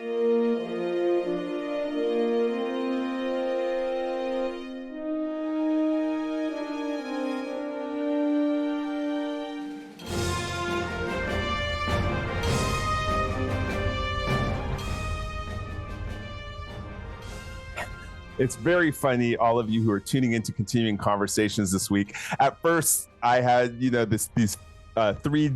It's very funny, all of you who are tuning into Continuing Conversations this week. At first, I had, these three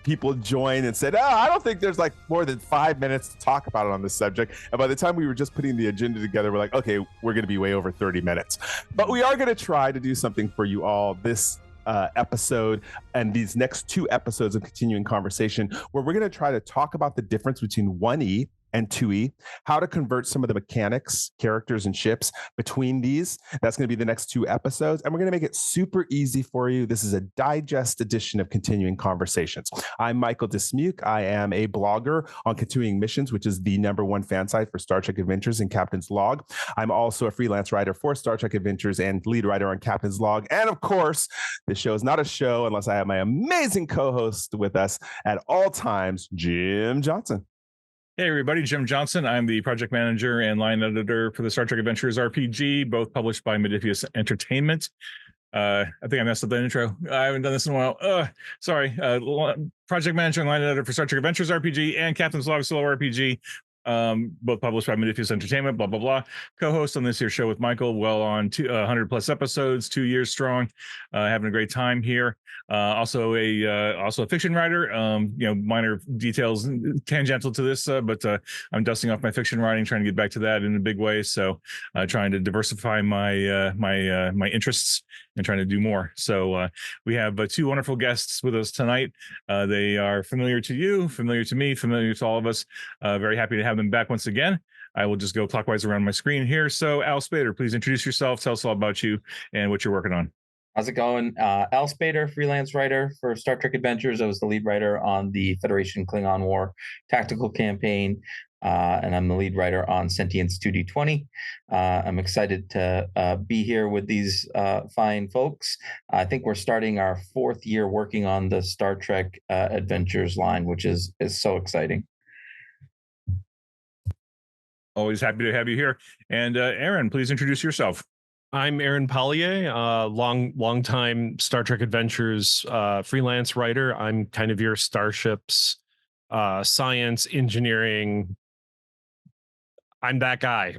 people join and said, I don't think there's like more than 5 minutes to talk about it on this subject. And by the time we were just putting the agenda together, we're like, okay, we're going to be way over 30 minutes. But we are going to try to do something for you all this episode and these next 2 episodes of Continuing Conversation, where we're going to try to talk about the difference between 1E and 2E, how to convert some of the mechanics, characters, and ships between these. That's going to be the next 2 episodes, and we're going to make it super easy for you. This is a digest edition of Continuing Conversations. I'm Michael Dismuke. I am a blogger on Continuing Missions, which is the #1 fan site for Star Trek Adventures and Captain's Log. I'm also a freelance writer for Star Trek Adventures and lead writer on Captain's Log. And of course, this show is not a show unless I have my amazing co-host with us at all times, Jim Johnson. Hey everybody, Jim Johnson. I'm the project manager and line editor for the Star Trek Adventures RPG, both published by Modiphius Entertainment. I think I messed up the intro. I haven't done this in a while. Sorry. Project manager and line editor for Star Trek Adventures RPG and Captain's Log Solo RPG, both published by Modiphius Entertainment, blah, blah, blah. Co-host on this here show with Michael, well on 100 plus episodes, 2 years strong, having a great time here. Also a fiction writer, minor details tangential to this, but I'm dusting off my fiction writing, trying to get back to that in a big way. So trying to diversify my my interests and trying to do more. So we have 2 wonderful guests with us tonight. They are familiar to you, familiar to me, familiar to all of us. Very happy to have them back once again. I will just go clockwise around my screen here. So Al Spader, please introduce yourself. Tell us all about you and what you're working on. How's it going? Al Spader, freelance writer for Star Trek Adventures. I was the lead writer on the Federation Klingon War tactical campaign, and I'm the lead writer on Sentience 2D20. I'm excited to be here with these fine folks. I think we're starting our 4th year working on the Star Trek Adventures line, which is so exciting. Always happy to have you here. And Aaron, please introduce yourself. I'm Aaron Pollyea, long time Star Trek Adventures freelance writer. I'm kind of your starships, science, engineering. I'm that guy.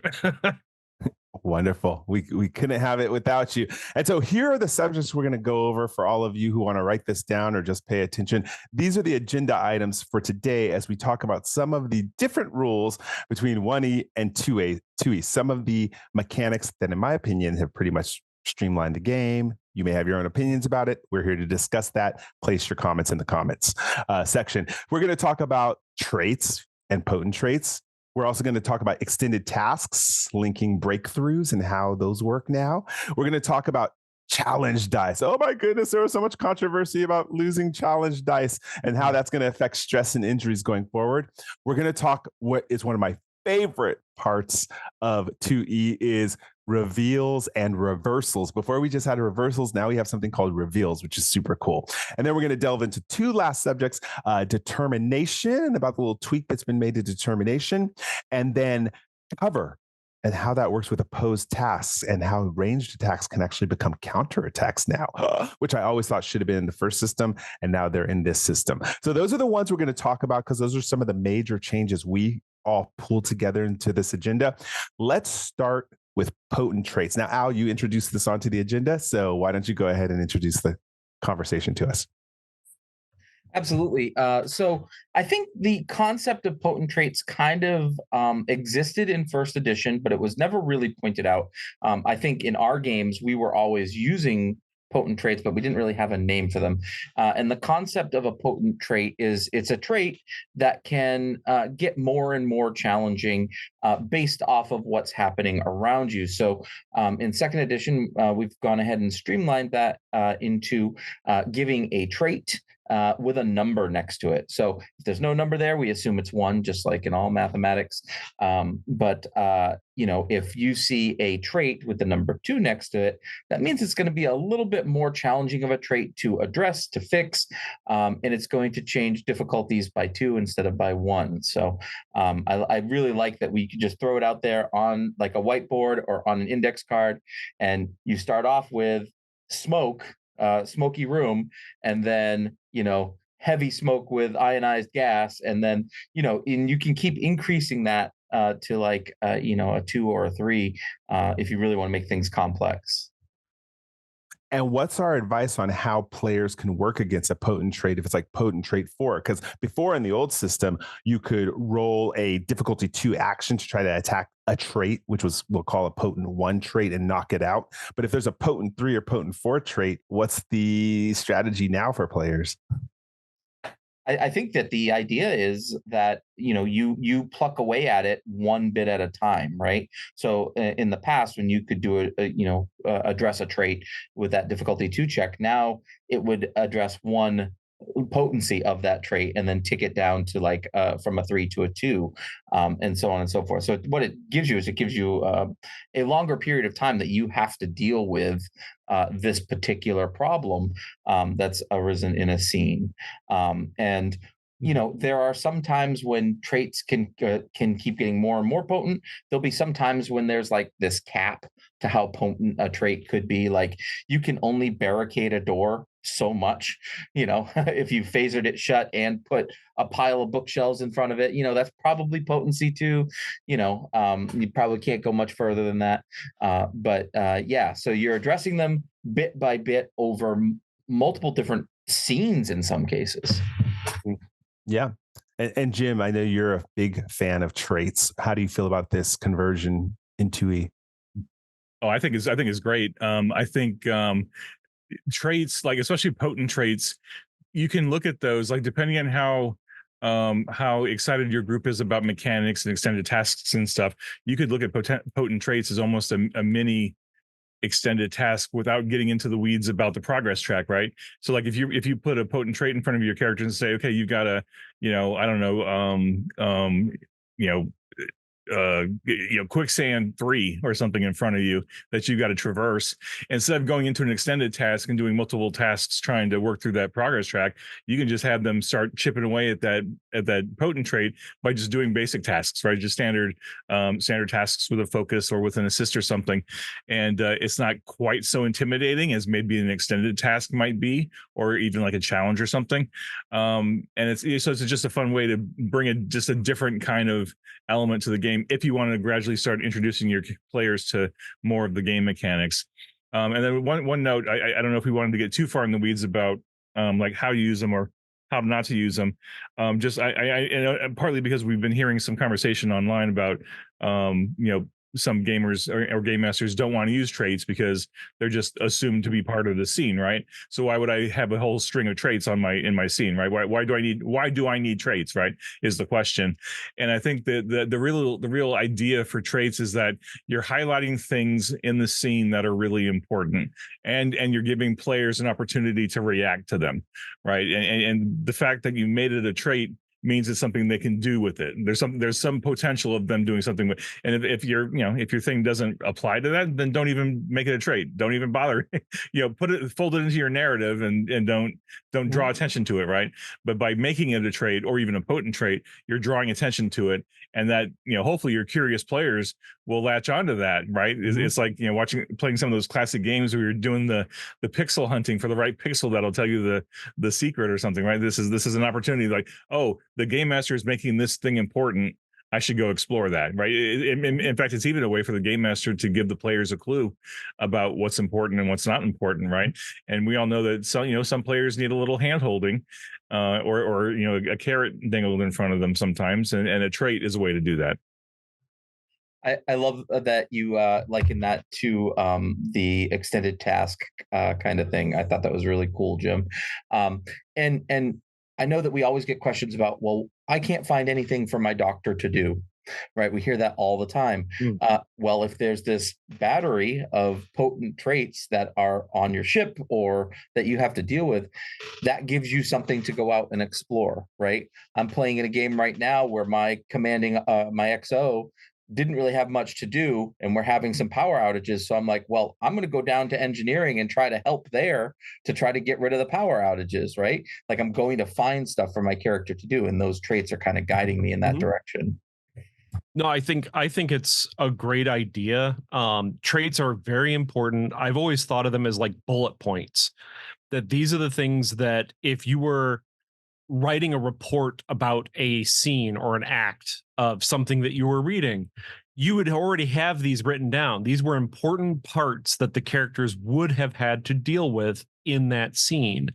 Wonderful. We couldn't have it without you. And so here are the subjects we're going to go over for all of you who want to write this down or just pay attention. These are the agenda items for today as we talk about some of the different rules between 1E and 2E. Some of the mechanics that, in my opinion, have pretty much streamlined the game. You may have your own opinions about it. We're here to discuss that. Place your comments in the comments section. We're going to talk about traits and potent traits. We're also going to talk about extended tasks, linking breakthroughs and how those work now. We're going to talk about challenge dice. Oh my goodness, there was so much controversy about losing challenge dice and how that's going to affect stress and injuries going forward. We're going to talk what is one of my favorite parts of 2E is reveals and reversals. Before we just had reversals, now we have something called reveals, which is super cool. And then we're going to delve into 2 last subjects, determination, about the little tweak that's been made to determination, and then cover and how that works with opposed tasks and how ranged attacks can actually become counterattacks now, which I always thought should have been in the first system, and now they're in this system. So those are the ones we're going to talk about because those are some of the major changes we all pulled together into this agenda. Let's start with potent traits. Now, Al, you introduced this onto the agenda, so why don't you go ahead and introduce the conversation to us? Absolutely. So I think the concept of potent traits kind of existed in first edition, but it was never really pointed out. I think in our games, we were always using potent traits, but we didn't really have a name for them. And the concept of a potent trait is it's a trait that can get more and more challenging based off of what's happening around you. So in second edition, we've gone ahead and streamlined that into giving a trait with a number next to it. So if there's no number there, we assume it's 1, just like in all mathematics. But if you see a trait with the number 2 next to it, that means it's going to be a little bit more challenging of a trait to address, to fix, and it's going to change difficulties by 2 instead of by 1. So I really like that we could just throw it out there on like a whiteboard or on an index card, and you start off with smoky room, and then heavy smoke with ionized gas, and then and you can keep increasing that to like a 2 or a 3 if you really want to make things complex. And what's our advice on how players can work against a potent trait if it's like potent trait 4? Because before in the old system, you could roll a difficulty 2 action to try to attack a trait, which we'll call a potent 1 trait, and knock it out. But if there's a potent 3 or potent 4 trait, what's the strategy now for players? I think that the idea is that you pluck away at it 1 bit at a time, right? So in the past, when you could do address a trait with that difficulty 2 check, now it would address 1 potency of that trait and then tick it down to like from a 3 to a 2, and so on and so forth. So what it gives you is a longer period of time that you have to deal with this particular problem that's arisen in a scene. And there are some times when traits can keep getting more and more potent. There'll be some times when there's like this cap to how potent a trait could be. Like you can only barricade a door so much, if you phasered it shut and put a pile of bookshelves in front of it, that's probably potency too. You probably can't go much further than that. So you're addressing them bit by bit over multiple different scenes in some cases. Yeah. And Jim, I know you're a big fan of traits. How do you feel about this conversion into E? Oh, I think it's great. I think traits, like especially potent traits, you can look at those like depending on how excited your group is about mechanics and extended tasks and stuff. You could look at potent traits as almost a mini extended task without getting into the weeds about the progress track, right? So like if you put a potent trait in front of your character and say, okay, you've got a quicksand 3 or something in front of you that you got to traverse, instead of going into an extended task and doing multiple tasks trying to work through that progress track, you can just have them start chipping away at that potent trait by just doing basic tasks, right? Just standard tasks with a focus or with an assist or something. And it's not quite so intimidating as maybe an extended task might be, or even like a challenge or something. And it's just a fun way to bring just a different kind of element to the game if you want to gradually start introducing your players to more of the game mechanics. And then one note, I don't know if we wanted to get too far in the weeds about like how to use them or how not to use them. Just partly because we've been hearing some conversation online about some gamers or game masters don't want to use traits because they're just assumed to be part of the scene, right? So why would I have a whole string of traits in my scene, right? Why do I need traits, right? Is the question. And I think that the real idea for traits is that you're highlighting things in the scene that are really important, and you're giving players an opportunity to react to them, right? And the fact that you made it a trait means it's something they can do with it. There's some potential of them doing something with, and if your thing doesn't apply to that, then don't even make it a trait. Don't even bother, fold it into your narrative and don't draw attention to it, right? But by making it a trait or even a potent trait, you're drawing attention to it, and that hopefully your curious players will latch onto that, right? It's like playing some of those classic games where you're doing the pixel hunting for the right pixel that'll tell you the secret or something, right? This is an opportunity, like, oh, the game master is making this thing important, I should go explore that, right? In fact, it's even a way for the game master to give the players a clue about what's important and what's not important, right? And we all know that some players need a little hand holding, or a carrot dangled in front of them sometimes, and a trait is a way to do that. I love that you liken that to the extended task kind of thing. I thought that was really cool, Jim. And I know that we always get questions about, well, I can't find anything for my doctor to do. right? We hear that all the time. Mm. Well, if there's this battery of potent traits that are on your ship or that you have to deal with, that gives you something to go out and explore, right? I'm playing in a game right now where my commanding my XO didn't really have much to do, and we're having some power outages. So I'm like, well, I'm going to go down to engineering and try to help there to try to get rid of the power outages, right? Like I'm going to find stuff for my character to do, and those traits are kind of guiding me in that direction. No, I think it's a great idea. Traits are very important. I've always thought of them as like bullet points. That these are the things that if you were writing a report about a scene or an act of something that you were reading, you would already have these written down. These were important parts that the characters would have had to deal with in that scene.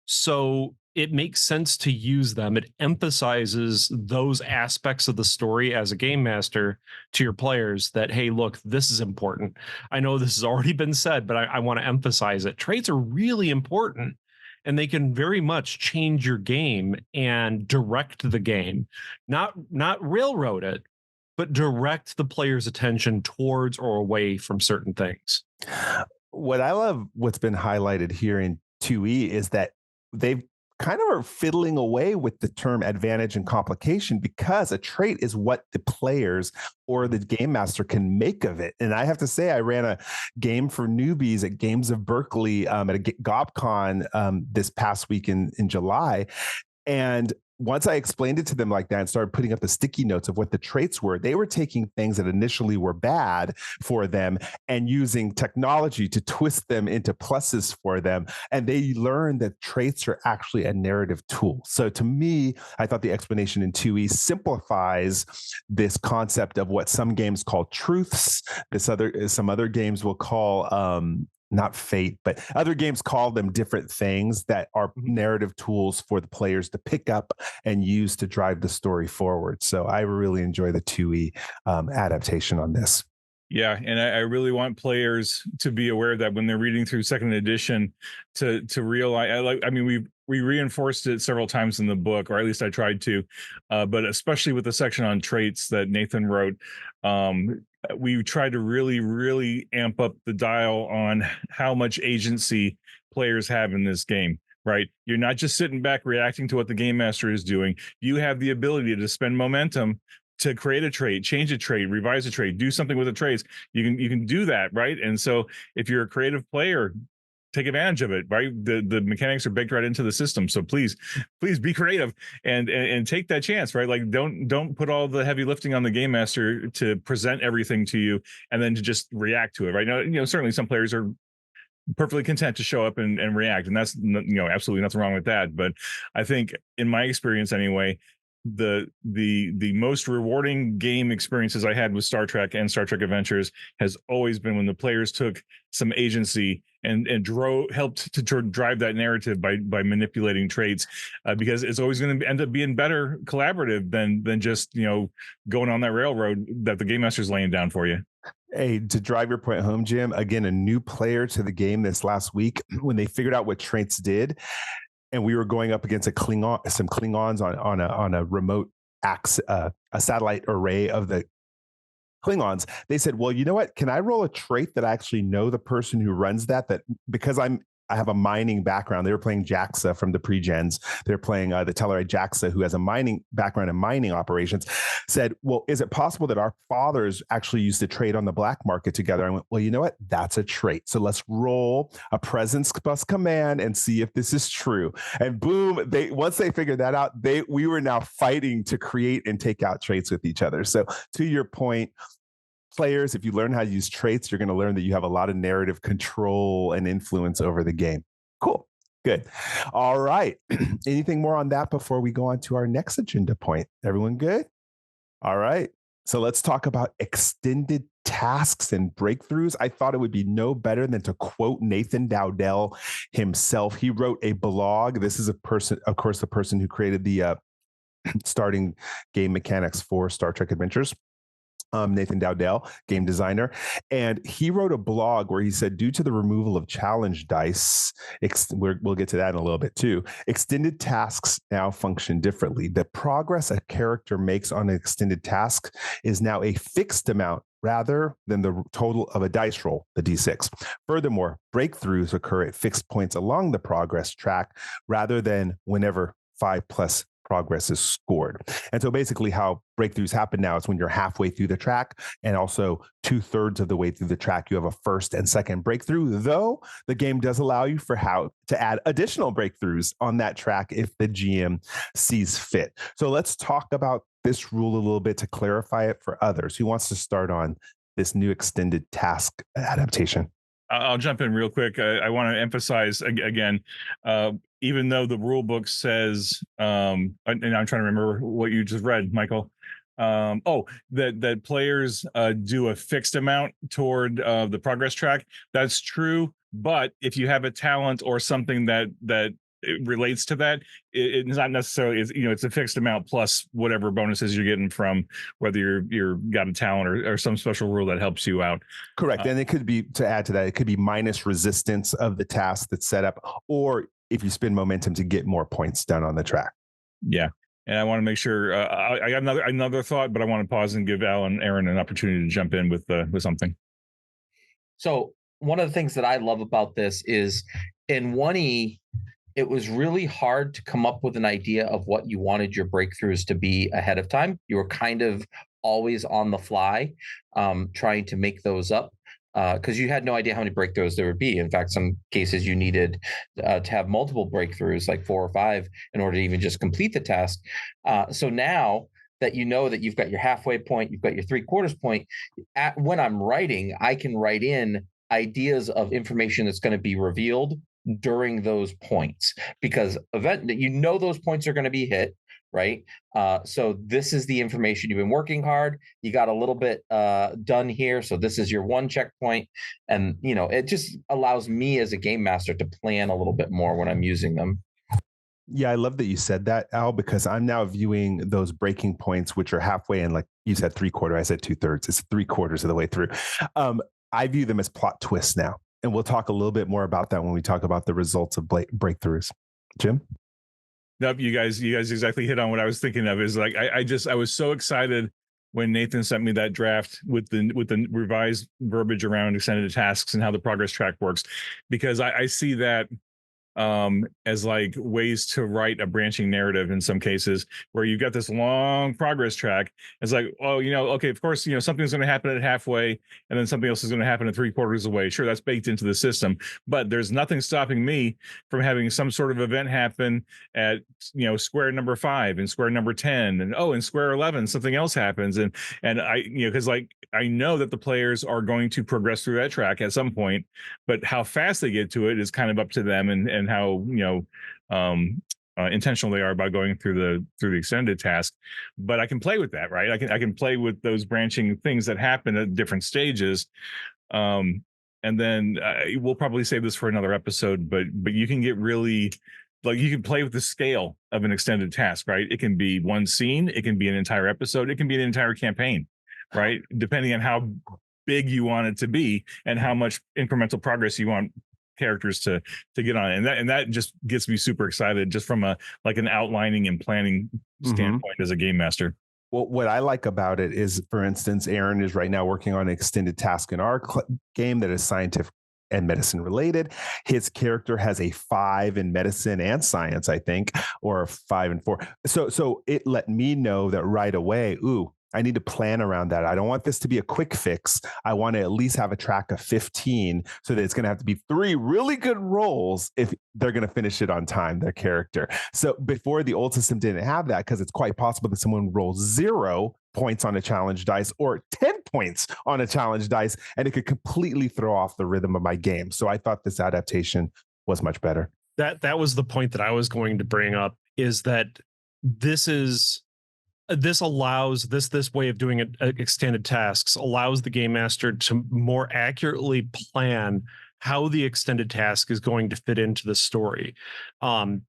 So it makes sense to use them. It emphasizes those aspects of the story as a game master to your players that, hey, look, this is important. I know this has already been said, but I want to emphasize it. Traits are really important, and they can very much change your game and direct the game, not railroad it, but direct the player's attention towards or away from certain things. What I love, what's been highlighted here in 2E, is that they've kind of are fiddling away with the term advantage and complication, because a trait is what the players or the game master can make of it. And I have to say, I ran a game for newbies at Games of Berkeley at a GobCon this past week in July. And once I explained it to them like that and started putting up the sticky notes of what the traits were, they were taking things that initially were bad for them and using technology to twist them into pluses for them. And they learned that traits are actually a narrative tool. So to me, I thought the explanation in 2E simplifies this concept of what some games call truths. Some other games will call not fate, but other games call them different things that are narrative tools for the players to pick up and use to drive the story forward. So I really enjoy the 2E adaptation on this. Yeah, and I really want players to be aware that when they're reading through second edition, to realize. I mean, we reinforced it several times in the book, or at least I tried to, but especially with the section on traits that Nathan wrote, we tried to really amp up the dial on how much agency players have in this game. Right, you're not just sitting back reacting to what the game master is doing. You have the ability to spend momentum to create a trait, change a trait, revise a trait, do something with the traits. You can do that, right? And so if you're a creative player, take advantage of it, right? The mechanics are baked right into the system. So please be creative and take that chance, right? Like don't put all the heavy lifting on the game master to present everything to you and then to just react to it, right? Now, certainly some players are perfectly content to show up and react, and that's absolutely nothing wrong with that. But I think in my experience anyway, the most rewarding game experiences I had with Star Trek and Star Trek Adventures has always been when the players took some agency and helped to drive that narrative by manipulating traits, because it's always going to end up being better collaborative than just going on that railroad that the game master's laying down for you. Hey, to drive your point home, Jim, again, a new player to the game this last week, when they figured out what traits did, and we were going up against some Klingons on a remote a satellite array of the Klingons. They said, well, you know what? Can I roll a trait that I actually know the person who runs that because I have a mining background. They were playing JAXA from the pre-gens. They're playing the Tellarite JAXA, who has a mining background in mining operations. Said, well, is it possible that our fathers actually used to trade on the black market together? I went, well, you know what? That's a trait. So let's roll a presence plus command and see if this is true. And boom, once they figured that out, we were now fighting to create and take out traits with each other. So to your point, players, if you learn how to use traits, you're going to learn that you have a lot of narrative control and influence over the game. Cool. Good. All right. Anything more on that before we go on to our next agenda point? Everyone good? All right. So let's talk about extended tasks and breakthroughs. I thought it would be no better than to quote Nathan Dowdell himself. He wrote a blog. This is of course, the person who created the starting game mechanics for Star Trek Adventures. Nathan Dowdell, game designer. And he wrote a blog where he said, due to the removal of challenge dice, we'll get to that in a little bit too, extended tasks now function differently. The progress a character makes on an extended task is now a fixed amount rather than the total of a dice roll, the D6. Furthermore, breakthroughs occur at fixed points along the progress track rather than whenever 5+ progress is scored. And so basically how breakthroughs happen now is when you're halfway through the track and also 2/3 of the way through the track, you have a first and second breakthrough, though the game does allow you for how to add additional breakthroughs on that track if the GM sees fit. So let's talk about this rule a little bit to clarify it for others. Who wants to start on this new extended task adaptation? I'll jump in real quick. I want to emphasize again, even though the rule book says, and I'm trying to remember what you just read, Michael. That players do a fixed amount toward the progress track. That's true, but if you have a talent or something that it relates to that, it's not necessarily, it's a fixed amount plus whatever bonuses you're getting from whether you're got a talent or some special rule that helps you out. Correct. And it could be, to add to that, it could be minus resistance of the task that's set up, or if you spend momentum to get more points done on the track. Yeah. And I want to make sure I got another thought, but I want to pause and give Al and Aaron an opportunity to jump in with something. So one of the things that I love about this is in 1E, it was really hard to come up with an idea of what you wanted your breakthroughs to be ahead of time. You were kind of always on the fly, trying to make those up because you had no idea how many breakthroughs there would be. In fact, some cases you needed to have multiple breakthroughs, like 4 or 5, in order to even just complete the task. So now that you know that you've got your halfway point, you've got your 3/4 point, when I'm writing, I can write in ideas of information that's going to be revealed during those points, because those points are going to be hit, right? So this is the information you've been working hard. You got a little bit done here, so this is your 1 checkpoint, and it just allows me as a game master to plan a little bit more when I'm using them. Yeah, I love that you said that, Al, because I'm now viewing those breaking points, which are halfway, and like you said 3/4, I said 2/3. It's 3/4 of the way through. I view them as plot twists now. And we'll talk a little bit more about that when we talk about the results of breakthroughs. Jim? Nope, you guys exactly hit on what I was thinking of. Is like I was so excited when Nathan sent me that draft with the revised verbiage around extended tasks and how the progress track works, because I see that as like ways to write a branching narrative in some cases where you've got this long progress track. It's like, oh, okay, of course, something's going to happen at halfway and then something else is going to happen at 3/4 away. Sure, that's baked into the system, but there's nothing stopping me from having some sort of event happen at, square number 5 and square number 10, and in square 11, something else happens. And I, because like, I know that the players are going to progress through that track at some point, but how fast they get to it is kind of up to them and how intentional they are about going through the extended task. But I can play with that, right? I can play with those branching things that happen at different stages. And then we'll probably save this for another episode, but you can get really, like, you can play with the scale of an extended task, right? It can be one scene, it can be an entire episode, it can be an entire campaign, right? Depending on how big you want it to be and how much incremental progress you want characters to get on, and that just gets me super excited, just from an outlining and planning standpoint as a game master. Well, what I like about it is, for instance, Aaron is right now working on an extended task in our game that is scientific and medicine related. His character has a 5 in medicine and science, I think, or a 5 and 4. So it let me know that right away, I need to plan around that. I don't want this to be a quick fix. I want to at least have a track of 15, so that it's going to have to be 3 really good rolls if they're going to finish it on time, their character. So before, the old system didn't have that, because it's quite possible that someone rolls 0 points on a challenge dice or 10 points on a challenge dice, and it could completely throw off the rhythm of my game. So I thought this adaptation was much better. That was the point that I was going to bring up, is that this allows this way of doing extended tasks allows the game master to more accurately plan how the extended task is going to fit into the story,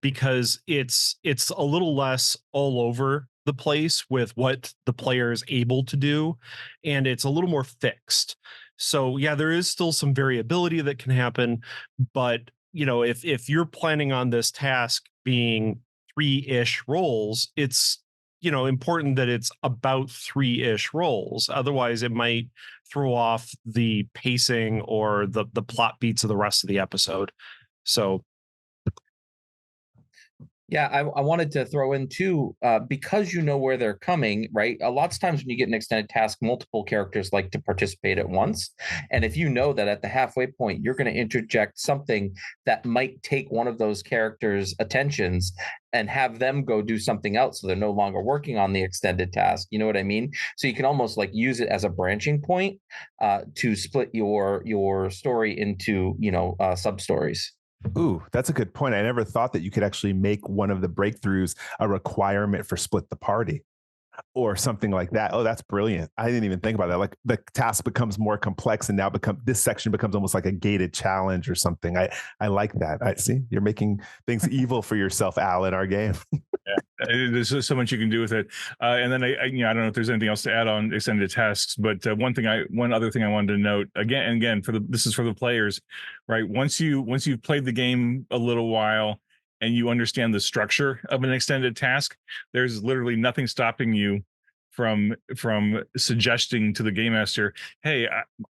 because it's a little less all over the place with what the player is able to do, and it's a little more fixed. So yeah, there is still some variability that can happen, but if you're planning on this task being 3-ish rolls, it's important that it's about 3-ish rolls. Otherwise, it might throw off the pacing or the plot beats of the rest of the episode. So yeah, I wanted to throw in too, because you know where they're coming, right? A lot of times when you get an extended task, multiple characters like to participate at once. And if you know that at the halfway point, you're going to interject something that might take one of those characters' attentions and have them go do something else, so they're no longer working on the extended task. You know what I mean? So you can almost like use it as a branching point to split your story into sub stories. Ooh, that's a good point. I never thought that you could actually make one of the breakthroughs a requirement for split the party or something like that. Oh, that's brilliant. I didn't even think about that. Like the task becomes more complex and now this section becomes almost like a gated challenge or something. I like that. I see you're making things evil for yourself, Al, in our game. Yeah, there's just so much you can do with it. And then I don't know if there's anything else to add on extended tasks, but one other thing I wanted to note again this is for the players, right? Once you've played the game a little while and you understand the structure of an extended task, there's literally nothing stopping you from suggesting to the game master, hey,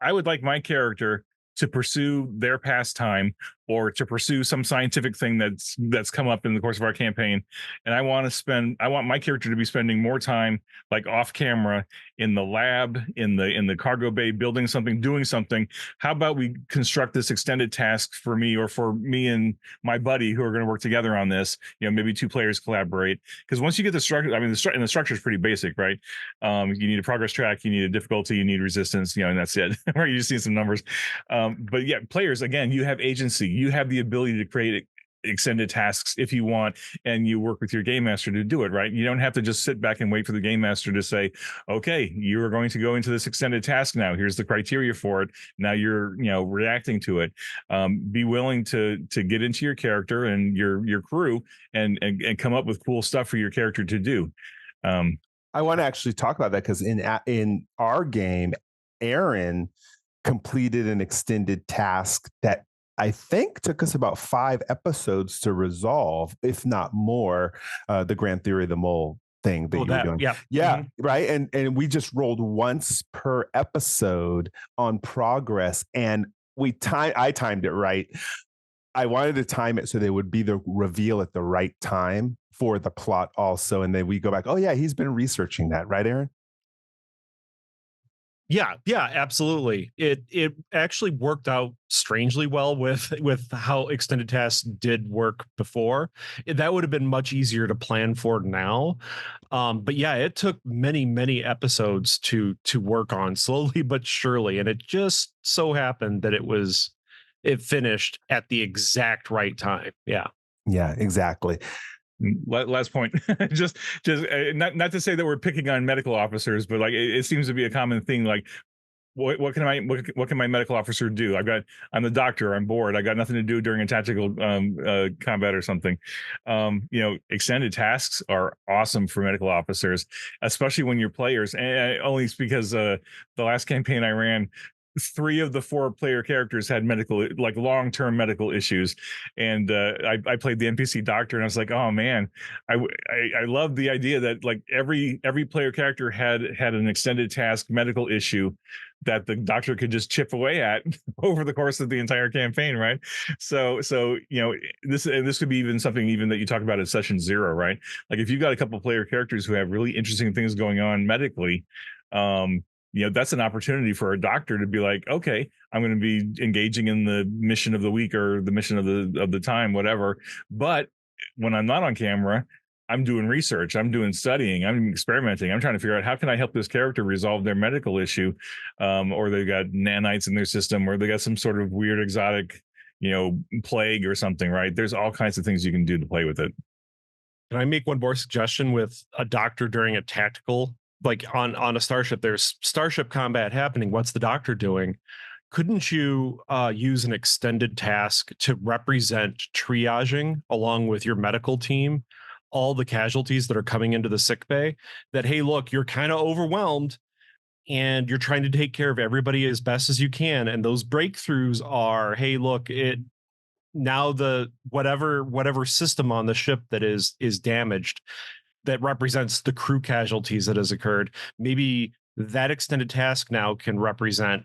I would like my character to pursue their pastime or to pursue some scientific thing that's come up in the course of our campaign, and I want my character to be spending more time like off camera in the lab, in the cargo bay, building something, doing something. How about we construct this extended task for me and my buddy who are going to work together on this? Maybe 2 players collaborate, because once you get the structure, I mean, the structure is pretty basic, right? You need a progress track, you need a difficulty, you need resistance, and that's it. Right? You just need some numbers. But yeah, players, again, you have agency. You have the ability to create extended tasks if you want, and you work with your game master to do it, right? You don't have to just sit back and wait for the game master to say, okay, you are going to go into this extended task now. Here's the criteria for it. Now you're reacting to it. Be willing to get into your character and your crew and come up with cool stuff for your character to do. I want to actually talk about that because in our game, Aaron completed an extended task that I think took us about 5 episodes to resolve, if not more, the Grand Theory of the Mole thing that you were doing. Yeah. Mm-hmm. Right. And we just rolled once per episode on progress, and I timed it right. I wanted to time it so they would be the reveal at the right time for the plot also. And then we go back, oh yeah, he's been researching that, right, Aaron? Yeah, absolutely. It actually worked out strangely well with how extended tasks did work before. That would have been much easier to plan for now. But yeah, it took many episodes to work on, slowly but surely. And it just so happened that it finished at the exact right time. Yeah. Yeah, exactly. Last point, just not to say that we're picking on medical officers, but like it seems to be a common thing. Like, what can my medical officer do? I'm the doctor. I'm bored. I got nothing to do during a tactical combat or something. Extended tasks are awesome for medical officers, especially when you're players. And only because the last campaign I ran, 3 of the 4 player characters had long-term medical issues, and I played the NPC doctor, and I was like, oh man, I love the idea that like every player character had an extended task medical issue that the doctor could just chip away at over the course of the entire campaign, right? So this could be even something even that you talk about at session 0, right? Like if you've got a couple player characters who have really interesting things going on medically, that's an opportunity for a doctor to be like, okay, I'm going to be engaging in the mission of the week or the mission of the time, whatever. But when I'm not on camera, I'm doing research, I'm doing studying, I'm experimenting, I'm trying to figure out how can I help this character resolve their medical issue, or they've got nanites in their system, or they got some sort of weird exotic, plague or something, right? There's all kinds of things you can do to play with it. Can I make one more suggestion with a doctor during a tactical? Like on a starship, there's starship combat happening. What's the doctor doing? Couldn't you use an extended task to represent triaging along with your medical team? all the casualties that are coming into the sick bay, that, hey, look, you're kind of overwhelmed and you're trying to take care of everybody as best as you can. And those breakthroughs are, hey, look, it now the whatever system on the ship that is damaged, that represents the crew casualties that has occurred. Maybe that extended task now can represent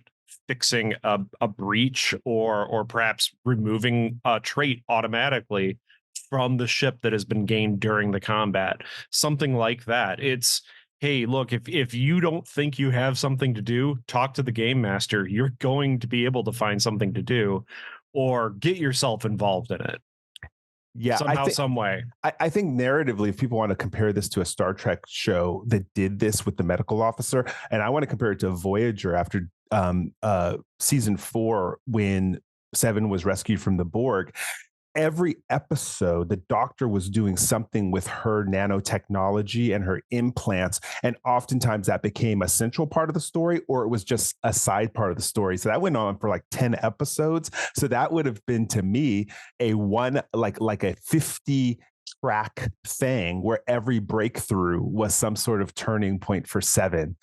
fixing a breach, or perhaps removing a trait automatically from the ship that has been gained during the combat. Something like that. It's, hey, look, if you don't think you have something to do, talk to the game master. You're going to be able to find something to do, or get yourself involved in it. Yeah, somehow, some way. I think narratively, if people want to compare this to a Star Trek show that did this with the medical officer, and I want to compare it to Voyager after season 4, when Seven was rescued from the Borg. Every episode, the doctor was doing something with her nanotechnology and her implants. And oftentimes that became a central part of the story, or it was just a side part of the story. So that went on for like 10 episodes. So that would have been, to me, like a 50 track thing where every breakthrough was some sort of turning point for Seven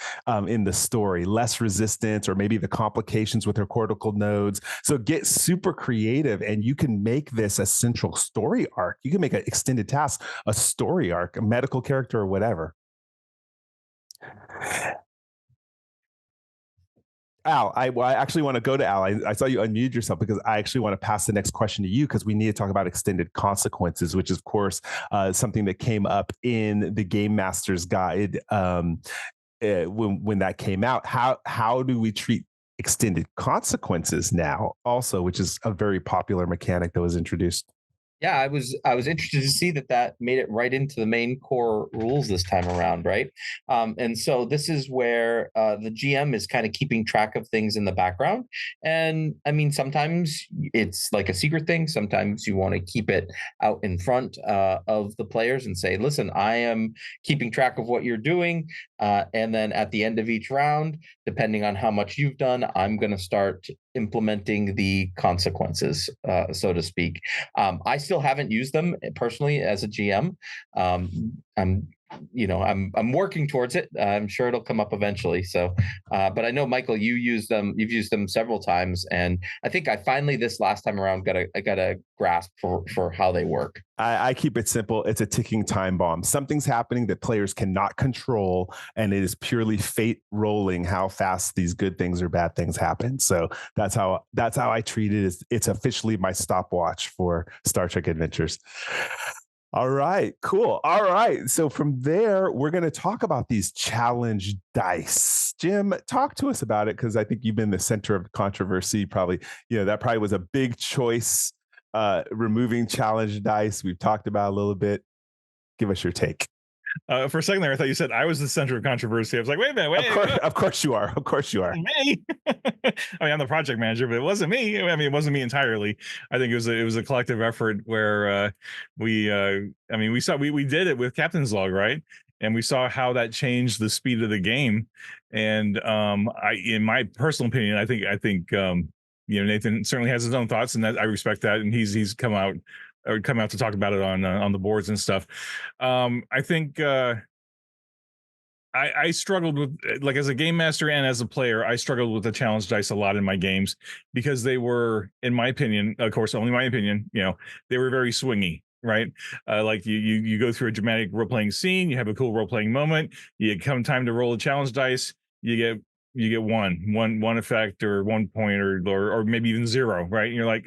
in the story. Less resistance, or maybe the complications with her cortical nodes. So get super creative, and you can make this a central story arc. You can make an extended task a story arc, a medical character, or whatever. Al, I actually want to go to Al. I saw you unmute yourself because I actually want to pass the next question to you, because we need to talk about extended consequences, which is, of course, something that came up in the Game Master's Guide when that came out. How do we treat extended consequences now, also, which is a very popular mechanic that was introduced? Yeah, I was interested to see that made it right into the main core rules this time around, right? And so this is where the GM is kind of keeping track of things in the background. And I mean, sometimes it's like a secret thing. Sometimes you want to keep it out in front of the players and say, listen, I am keeping track of what you're doing. And then at the end of each round, depending on how much you've done, I'm going to start implementing the consequences, so to speak. I still haven't used them personally as a GM. I'm working towards it. I'm sure it'll come up eventually. So, but I know, Michael, you use them. You've used them several times, and I think I finally, this last time around, got a grasp for how they work. I keep it simple. It's a ticking time bomb. Something's happening that players cannot control, and it is purely fate rolling how fast these good things or bad things happen. So that's how I treat it. It's officially my stopwatch for Star Trek Adventures. All right, cool. All right. So from there, we're going to talk about these challenge dice. Jim, talk to us about it, because I think you've been the center of controversy. Probably, that probably was a big choice, removing challenge dice. We've talked about it a little bit. Give us your take. For a second there, I thought you said I was the center of controversy. I was like, wait a minute, Of course you are. Of course you are. Me. I mean, I'm the project manager, but it wasn't me. I mean, it wasn't me entirely. I think it was a collective effort where we did it with Captain's Log, right? And we saw how that changed the speed of the game. And in my personal opinion, I think Nathan certainly has his own thoughts, and that I respect that. And he's come out to talk about it on the boards and stuff. I think I struggled with, like, as a game master and as a player, I struggled with the challenge dice a lot in my games, because they were, in my opinion, of course, only my opinion, they were very swingy. Right. Like you go through a dramatic role-playing scene, you have a cool role-playing moment, you come time to roll a challenge dice, you get one effect, or 1 point, or maybe even 0, right? And you're like,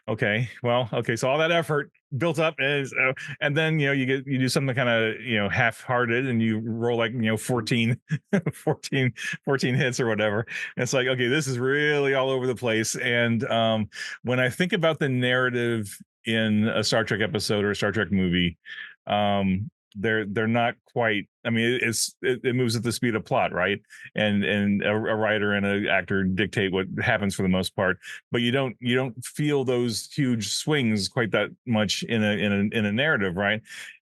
okay, so all that effort built up and then you do something kind of half-hearted, and you roll like 14 hits or whatever. And it's like, okay, this is really all over the place. And when I think about the narrative in a Star Trek episode or a Star Trek movie, they're not quite, I mean, it moves at the speed of plot, right? And a writer and an actor dictate what happens for the most part, but you don't feel those huge swings quite that much in a narrative, right?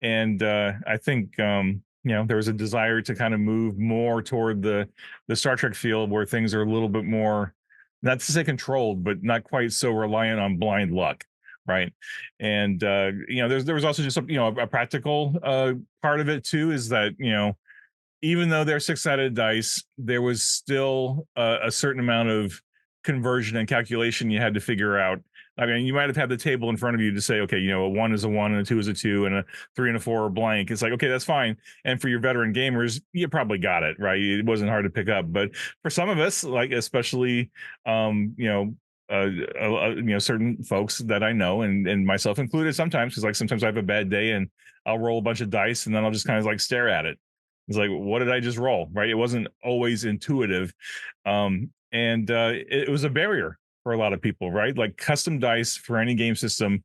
And I think there was a desire to kind of move more toward the Star Trek field, where things are a little bit more, not to say controlled, but not quite so reliant on blind luck. right? And there was also just a practical part of it too, is that even though they're six-sided dice, there was still a certain amount of conversion and calculation you had to figure out. I mean, you might have had the table in front of you to say, okay, a 1 is a 1 and a 2 is a 2 and a 3 and a 4 are blank. It's like, okay, that's fine. And for your veteran gamers, you probably got it, right? It wasn't hard to pick up. But for some of us, like especially, certain folks that I know, and myself included sometimes, because like sometimes I have a bad day and I'll roll a bunch of dice and then I'll just kind of like stare at it. It's like, what did I just roll? Right? It wasn't always intuitive. It was a barrier for a lot of people, right? Like custom dice for any game system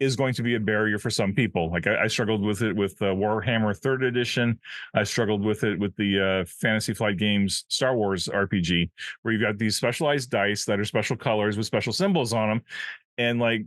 is going to be a barrier for some people. Like I struggled with it with Warhammer 3rd edition. I struggled with it with the Fantasy Flight Games Star Wars RPG, where you've got these specialized dice that are special colors with special symbols on them. And like,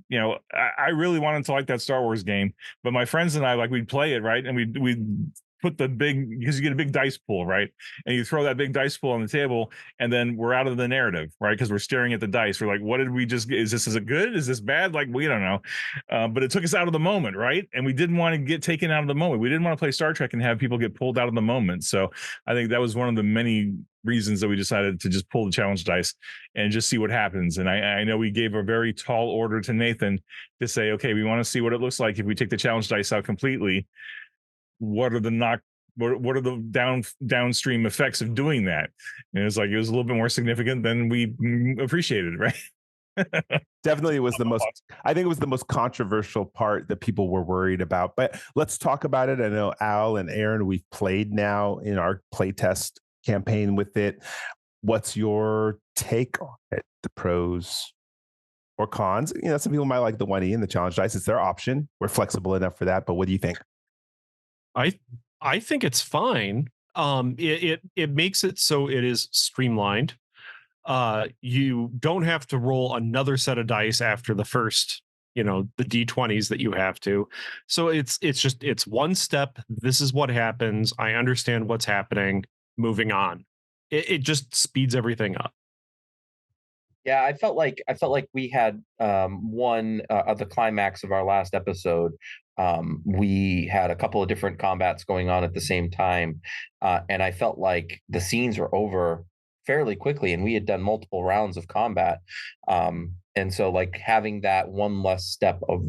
I really wanted to like that Star Wars game, but my friends and I, like, we'd play it, right? And we'd put because you get a big dice pool, right? And you throw that big dice pool on the table, and then we're out of the narrative, right? Because we're staring at the dice. We're like, what did we just get? Is it good? Is this bad? Like, we don't know. But it took us out of the moment, right? And we didn't want to get taken out of the moment. We didn't want to play Star Trek and have people get pulled out of the moment. So I think that was one of the many reasons that we decided to just pull the challenge dice and just see what happens. And I know we gave a very tall order to Nathan to say, okay, we want to see what it looks like if we take the challenge dice out completely. What are the downstream effects of doing that? And it was a little bit more significant than we appreciated, right? Definitely was I think it was the most controversial part that people were worried about. But let's talk about it. I know Al and Aaron, we've played now in our playtest campaign with it. What's your take on it? The pros or cons? Some people might like the 1E and the challenge dice. It's their option. We're flexible enough for that. But what do you think? I think it's fine. It makes it so it is streamlined. You don't have to roll another set of dice after the first, the D20s that you have to. So it's one step. This is what happens. I understand what's happening. Moving on. It just speeds everything up. Yeah, I felt like we had one at the climax of our last episode. We had a couple of different combats going on at the same time, and I felt like the scenes were over fairly quickly, and we had done multiple rounds of combat. And so, like, having that one less step of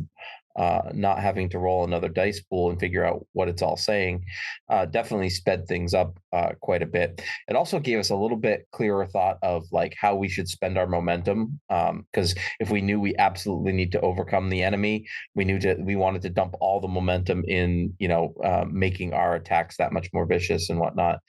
not having to roll another dice pool and figure out what it's all saying definitely sped things up quite a bit. It also gave us a little bit clearer thought of like how we should spend our momentum, because if we knew we absolutely need to overcome the enemy, we wanted to dump all the momentum in making our attacks that much more vicious and whatnot.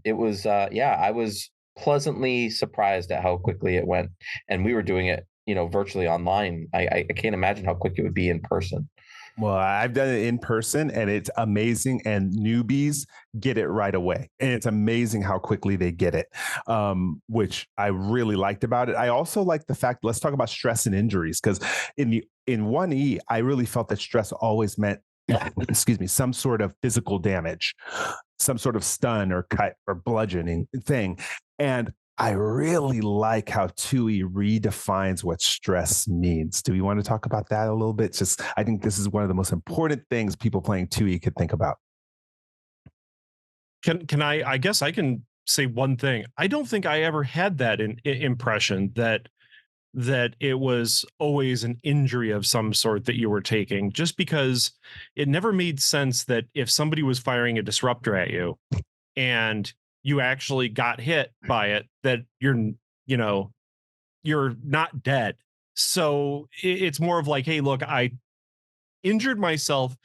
It was I was pleasantly surprised at how quickly it went, and we were doing it virtually online. I can't imagine how quick it would be in person. Well, I've done it in person and it's amazing, and newbies get it right away. And it's amazing how quickly they get it, which I really liked about it. I also like the fact, let's talk about stress and injuries, because in 1E, I really felt that stress always meant, excuse me, some sort of physical damage, some sort of stun or cut or bludgeoning thing. And I really like how 2E redefines what stress means. Do we want to talk about that a little bit? I think this is one of the most important things people playing 2E could think about. Can I guess I can say one thing. I don't think I ever had that impression that it was always an injury of some sort that you were taking, just because it never made sense that if somebody was firing a disruptor at you and you actually got hit by it, that you're not dead. So it's more of like, hey, look, I injured myself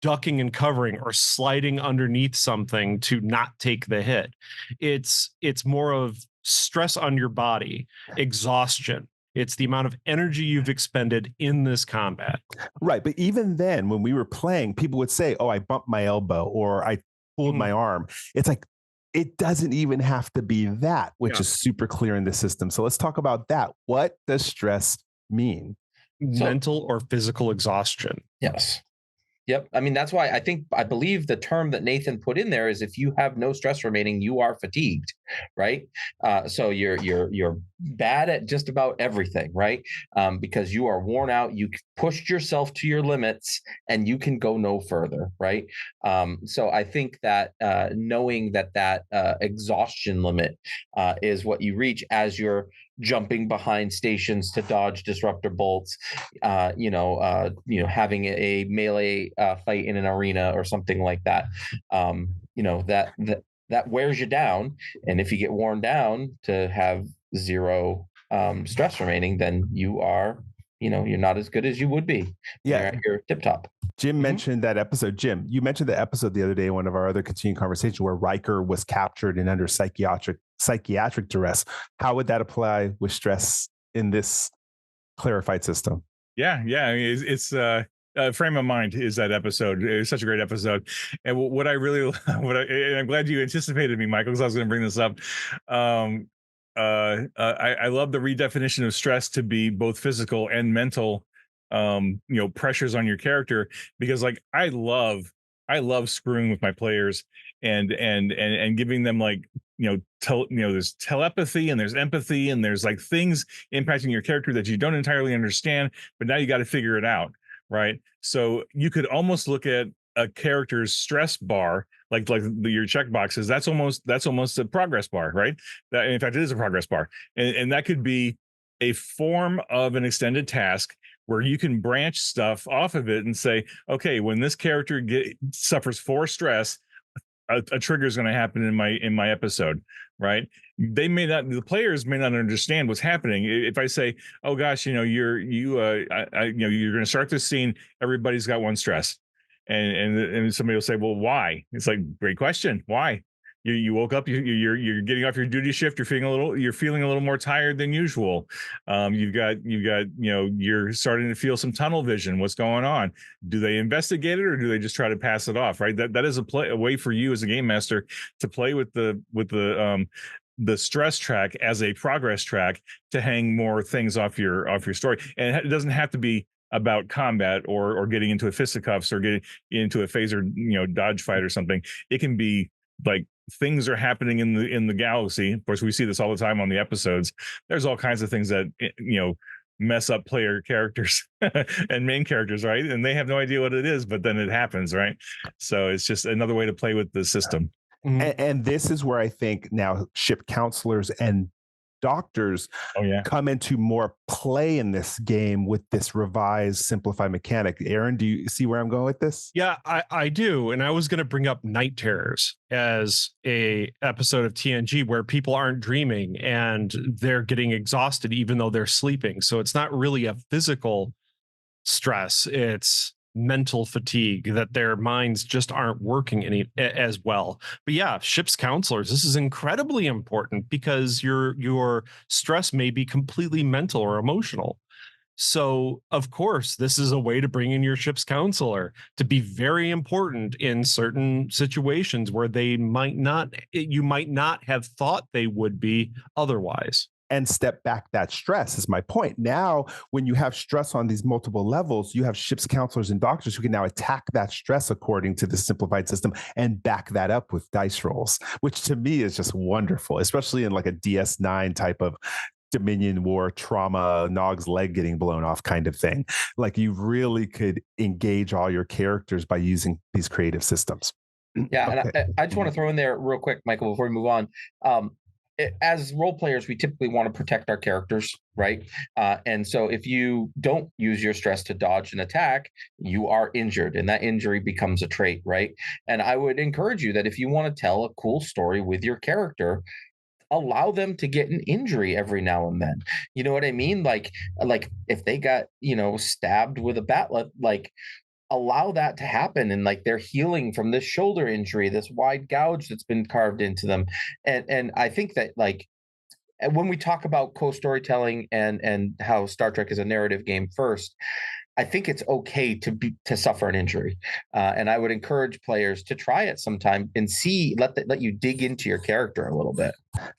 ducking and covering or sliding underneath something to not take the hit. It's more of stress on your body, exhaustion. It's the amount of energy you've expended in this combat. Right. But even then, when we were playing, people would say, oh, I bumped my elbow or I pulled my arm. It's like, it doesn't even have to be that, which is super clear in the system. So let's talk about that. What does stress mean? Mental or physical exhaustion. Yes. Yep. I mean, that's why I believe the term that Nathan put in there is if you have no stress remaining, you are fatigued, right? So you're bad at just about everything, right? Because you are worn out, you pushed yourself to your limits, and you can go no further, right? So I think that knowing that exhaustion limit is what you reach as you're jumping behind stations to dodge disruptor bolts, having a melee fight in an arena or something like that. That wears you down, and if you get worn down to have zero stress remaining, then you're not as good as you would be when you're at your tip top. Jim mentioned that episode. Jim, you mentioned the episode the other day in one of our other continuing conversations where Riker was captured and under psychiatric duress. How would that apply with stress in this clarified system? Yeah. I mean, it's Frame of Mind is that episode. It's such a great episode. And what I really, and I'm glad you anticipated me, Michael, because I was going to bring this up. I love the redefinition of stress to be both physical and mental, pressures on your character, because like I love screwing with my players and giving them there's telepathy and there's empathy and there's like things impacting your character that you don't entirely understand, but now you got to figure it out, right? So you could almost look at a character's stress bar like your check boxes. That's almost a progress bar, right? That, in fact, it is a progress bar, and that could be a form of an extended task where you can branch stuff off of it and say, okay, when this character suffers 4 stress, a trigger is going to happen in my episode, right? The players may not understand what's happening. If I say, oh gosh, you're going to start this scene, everybody's got 1 stress, and somebody will say, well, why? It's like, great question, why? You woke up, you're getting off your duty shift, you're feeling a little more tired than usual. You're starting to feel some tunnel vision. What's going on? Do they investigate it or do they just try to pass it off? Right. That is a way for you as a game master to play with the stress track as a progress track to hang more things off your story. And it doesn't have to be about combat or getting into a fisticuffs or getting into a phaser, dodge fight or something. It can be like things are happening in the galaxy. Of course, we see this all the time on the episodes. There's all kinds of things that mess up player characters and main characters, right? And they have no idea what it is, but then it happens, right? So it's just another way to play with the system. And this is where I think now ship counselors and doctors come into more play in this game with this revised simplified mechanic. Aaron, do you see where I'm going with this? Yeah, I do. And I was going to bring up Night Terrors as a episode of TNG where people aren't dreaming and they're getting exhausted even though they're sleeping. So it's not really a physical stress, it's mental fatigue, that their minds just aren't working as well. But yeah, ship's counselors, this is incredibly important because your stress may be completely mental or emotional. So of course, this is a way to bring in your ship's counselor to be very important in certain situations where you might not have thought they would be otherwise. And step back that stress is my point. Now, when you have stress on these multiple levels, you have ship's counselors and doctors who can now attack that stress according to the simplified system and back that up with dice rolls, which to me is just wonderful, especially in like a DS9 type of Dominion War trauma, Nog's leg getting blown off kind of thing. Like you really could engage all your characters by using these creative systems. Yeah. Okay. And I just want to throw in there real quick, Michael, before we move on. As role players, we typically want to protect our characters, right? And so if you don't use your stress to dodge an attack, you are injured, and that injury becomes a trait, right? And I would encourage you that if you want to tell a cool story with your character, allow them to get an injury every now and then. You know what I mean? Like if they got, stabbed with a batlet, like allow that to happen, and like they're healing from this shoulder injury, this wide gouge that's been carved into them. And I think that like when we talk about co-storytelling and how Star Trek is a narrative game first, I think it's okay to suffer an injury, and I would encourage players to try it sometime and see let you dig into your character a little bit.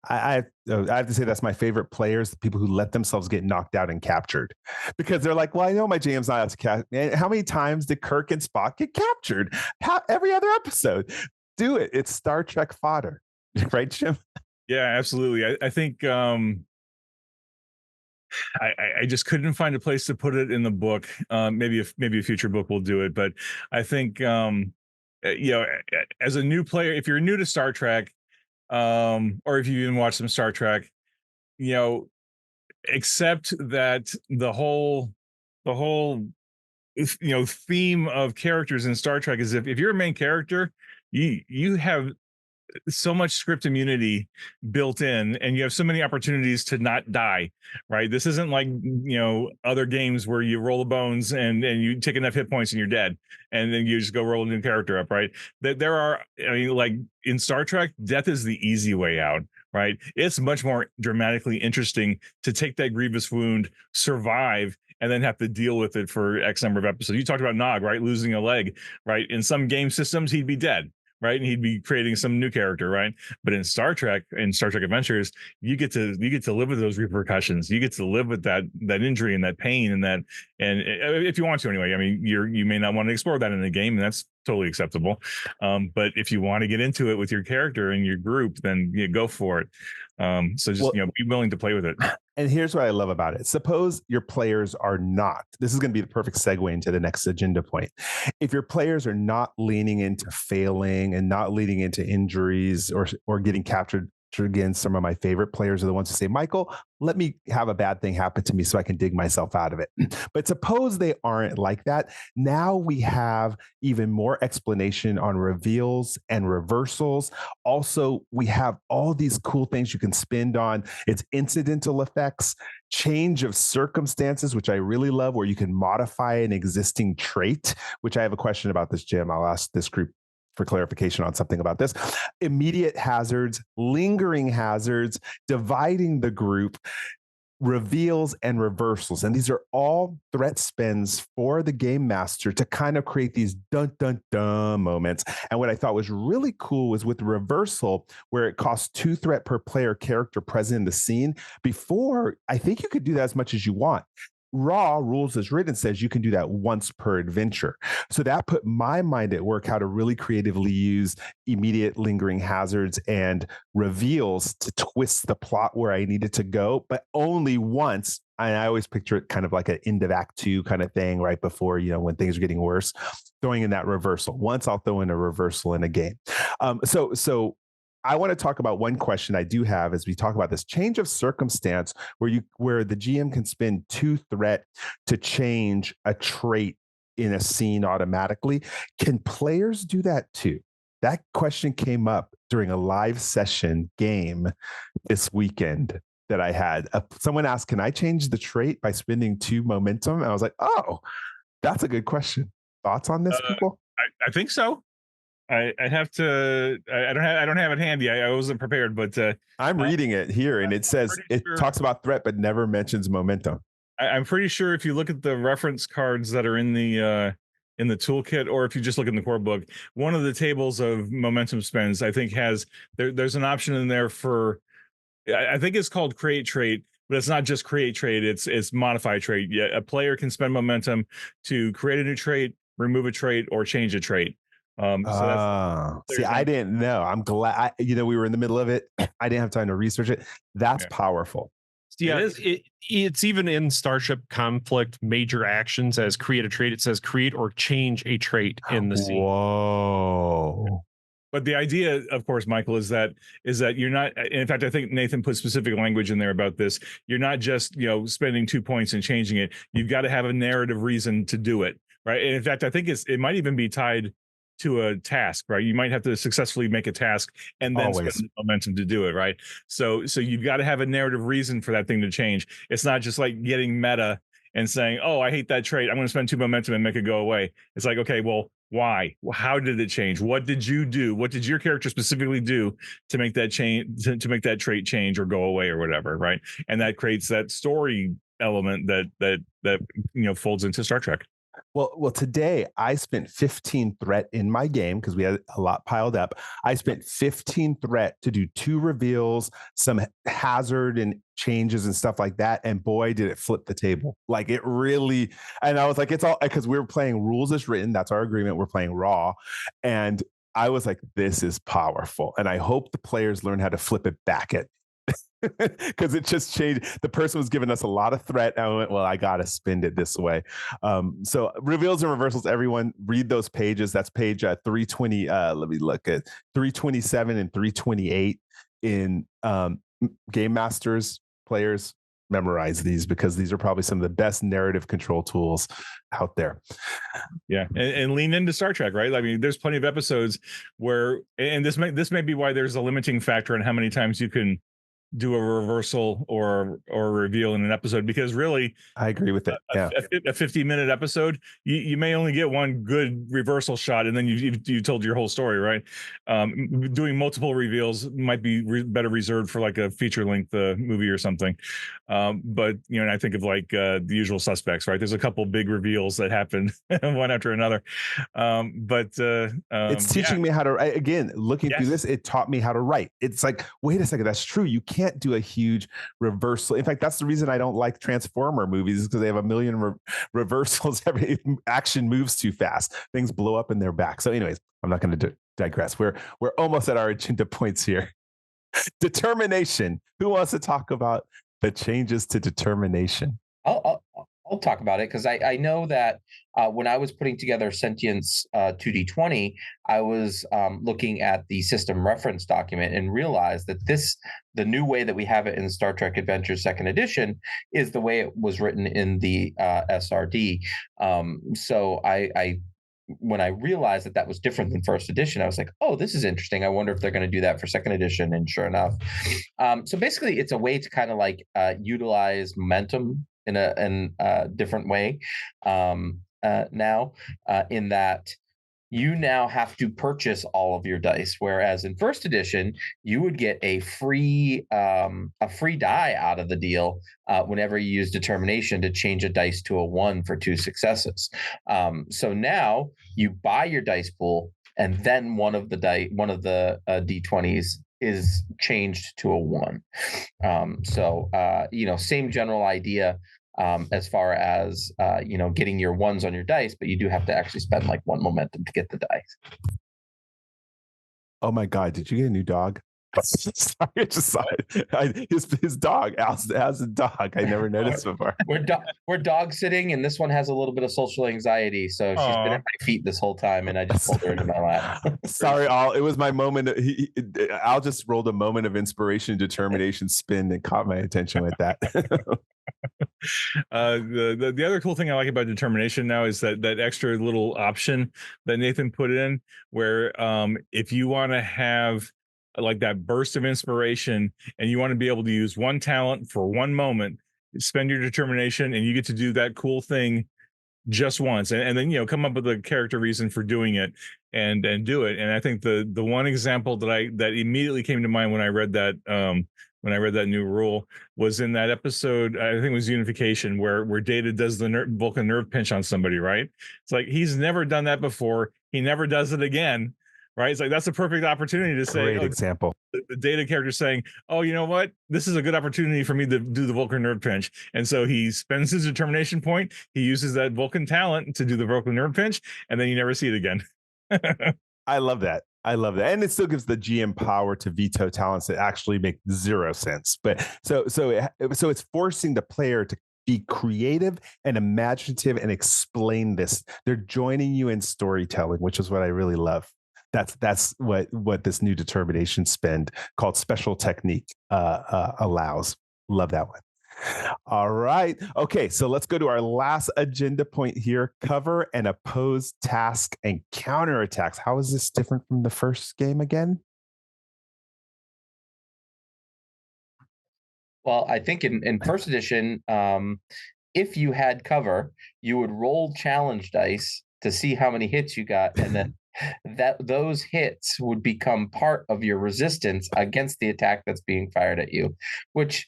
I have to say that's my favorite players, the people who let themselves get knocked out and captured, because they're like, well, I know my GM's not out to catch. How many times did Kirk and Spock get captured? Every other episode. Do it. It's Star Trek fodder, right, Jim? Yeah, absolutely. I think I just couldn't find a place to put it in the book. Maybe a future book will do it, but I think as a new player, if you're new to Star Trek, or if you even watch some Star Trek, accept that the whole theme of characters in Star Trek is if you're a main character, you have so much script immunity built in, and you have so many opportunities to not die, right? This isn't like other games where you roll the bones and you take enough hit points and you're dead, and then you just go roll a new character up, right? That there are, like in Star Trek, death is the easy way out, right? It's much more dramatically interesting to take that grievous wound, survive, and then have to deal with it for X number of episodes. You talked about Nog, right? Losing a leg, right? In some game systems, he'd be dead, right? And he'd be creating some new character, right? But in Star Trek Adventures, you get to live with those repercussions. You get to live with that injury and that pain and if you want to anyway. I mean, you may not want to explore that in the game, and that's totally acceptable. But if you want to get into it with your character and your group, then go for it. So just be willing to play with it. And here's what I love about it. Suppose your players are not, this is going to be the perfect segue into the next agenda point. If your players are not leaning into failing and not leaning into injuries or getting captured, again, some of my favorite players are the ones who say, Michael, let me have a bad thing happen to me so I can dig myself out of it. But suppose they aren't like that. Now we have even more explanation on reveals and reversals. Also, we have all these cool things you can spend on. It's incidental effects, change of circumstances, which I really love, where you can modify an existing trait, which I have a question about this, Jim. I'll ask this group for clarification on something about this. Immediate hazards, lingering hazards, dividing the group, reveals, and reversals. And these are all threat spends for the game master to kind of create these dun dun dun moments. And what I thought was really cool was with the reversal, where it costs 2 threat per player character present in the scene. Before, I think you could do that as much as you want. Raw rules as written says you can do that once per adventure. So that put my mind at work how to really creatively use immediate lingering hazards and reveals to twist the plot where I needed to go, but only once. And I always picture it kind of like an end of Act 2 kind of thing, right before, when things are getting worse, throwing in that reversal. Once I'll throw in a reversal in a game. So I want to talk about one question I do have as we talk about this change of circumstance where the GM can spend 2 threat to change a trait in a scene automatically. Can players do that too? That question came up during a live session game this weekend that I had. Someone asked, can I change the trait by spending 2 momentum? And I was like, oh, that's a good question. Thoughts on this, people? I think so. I have to. I don't have it handy. I wasn't prepared, but I'm reading it here, and it says it talks about threat, but never mentions momentum. I'm pretty sure if you look at the reference cards that are in the toolkit, or if you just look in the core book, one of the tables of momentum spends, I think there's an option in there for, I think it's called create trait, but it's not just create trait. It's modify trait. Yeah, a player can spend momentum to create a new trait, remove a trait, or change a trait. See, I didn't know. I'm glad. We were in the middle of it. I didn't have time to research it. That's powerful. Yeah, it's even in Starship Conflict major actions as create a trait. It says create or change a trait in the scene. Whoa. But the idea, of course, Michael, is that you're not. In fact, I think Nathan put specific language in there about this. You're not just spending 2 points and changing it. You've got to have a narrative reason to do it, right? And in fact, I think it might even be tied to a task, right? You might have to successfully make a task and then spend the momentum to do it, right? So you've got to have a narrative reason for that thing to change. It's not just like getting meta and saying, oh, I hate that trait, I'm going to spend 2 momentum and make it go away. It's like, okay, well, why? How did it change? What did you do? What did your character specifically do to make that change, to make that trait change or go away or whatever, right? And that creates that story element that folds into Star Trek. Well, today I spent 15 threat in my game because we had a lot piled up. I spent 15 threat to do 2 reveals, some hazard and changes and stuff like that. And boy, did it flip the table. Like it really, and I was like, it's all because we were playing rules as written. That's our agreement. We're playing raw. And I was like, this is powerful. And I hope the players learn how to flip it back at because it just changed. The person was giving us a lot of threat. And I went, well, I got to spend it this way. So reveals and reversals, everyone read those pages. That's page 320. Let me look at 327 and 328 in Game Masters. Players memorize these because these are probably some of the best narrative control tools out there. Yeah. And lean into Star Trek, right? I mean, there's plenty of episodes where, and this may be why there's a limiting factor in how many times you can do a reversal or a reveal in an episode, because really I agree with it. A 50-minute episode, you may only get one good reversal shot, and then you told your whole story, right? Doing multiple reveals might be better reserved for like a feature length movie or something. But and I think of like The Usual Suspects, right? There's a couple big reveals that happen one after another. It's teaching me how to, again, looking through this, it taught me how to write. It's like, wait a second, that's true. You can't do a huge reversal. In fact, that's the reason I don't like Transformer movies, is because they have a million reversals. Every action moves too fast. Things blow up in their back. So anyways, I'm not going to digress. We're almost at our agenda points here. Determination. Who wants to talk about the changes to determination? I'll talk about it because I know that when I was putting together Sentience 2D20, I was looking at the system reference document and realized that the new way that we have it in Star Trek Adventures 2nd Edition is the way it was written in the SRD. So when I realized that was different than 1st edition, I was like, oh, this is interesting. I wonder if they're going to do that for 2nd edition. And sure enough. So basically, it's a way to kind of like utilize momentum in a different way now, in that you now have to purchase all of your dice, whereas in 1st edition you would get a free die out of the deal whenever you use determination to change a dice to a 1 for 2 successes. So now you buy your dice pool, and then one of the D20s is changed to a 1. Same general idea. As far as getting your 1s on your dice, but you do have to actually spend like 1 momentum to get the dice. Oh my God! Did you get a new dog? Sorry, I just saw it. His dog has a dog. I never noticed before. We're dog sitting, and this one has a little bit of social anxiety, so she's been at my feet this whole time, and I just pulled her into my lap. Sorry, Al. It was my moment. Al just rolled a moment of inspiration, determination, spin, and caught my attention with that. The other cool thing I like about determination now is that extra little option that Nathan put in, where if you want to have like that burst of inspiration and you want to be able to use one talent for one moment, spend your determination and you get to do that cool thing just once, and then come up with a character reason for doing it and do it. And I think the one example that immediately came to mind when I read that new rule was in that episode, I think it was Unification, where Data does the Vulcan nerve pinch on somebody, right? It's like he's never done that before. He never does it again, right? It's like that's a perfect opportunity to say, great example. The Data character saying, oh, you know what? This is a good opportunity for me to do the Vulcan nerve pinch. And so he spends his determination point. He uses that Vulcan talent to do the Vulcan nerve pinch, and then you never see it again. I love that. And it still gives the GM power to veto talents that actually make zero sense. But so it's forcing the player to be creative and imaginative and explain this. They're joining you in storytelling, which is what I really love. That's what this new determination spend called special technique allows. Love that one. All right. Okay. So let's go to our last agenda point here. Cover and oppose task and counterattacks. How is this different from the first game again? Well, I think in 1st edition, if you had cover, you would roll challenge dice to see how many hits you got, and then that those hits would become part of your resistance against the attack that's being fired at you, which,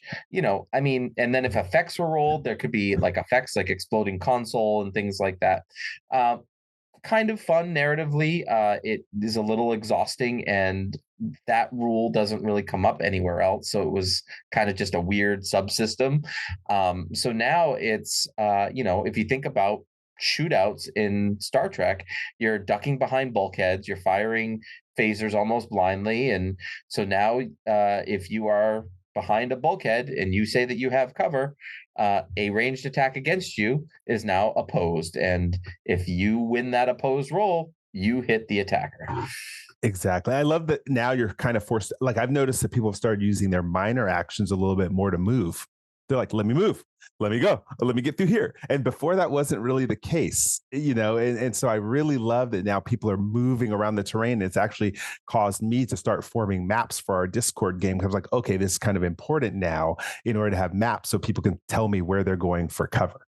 I mean, and then if effects were rolled, there could be like effects like exploding console and things like that. Uh, Kind of fun narratively. It is a little exhausting, and that rule doesn't really come up anywhere else. So it was kind of just a weird subsystem. So now it's, if you think about shootouts in Star Trek, you're ducking behind bulkheads, you're firing phasers almost blindly. And so now, if you are behind a bulkhead and you say that you have cover, a ranged attack against you is now opposed. And if you win that opposed roll, you hit the attacker. Exactly. I love that now you're kind of forced. Like I've noticed that people have started using their minor actions a little bit more to move. They're like, let me move, let me go, let me get through here. And before that wasn't really the case, and so I really love that now people are moving around the terrain. It's actually caused me to start forming maps for our Discord game. Because I was like, okay, this is kind of important now in order to have maps so people can tell me where they're going for cover.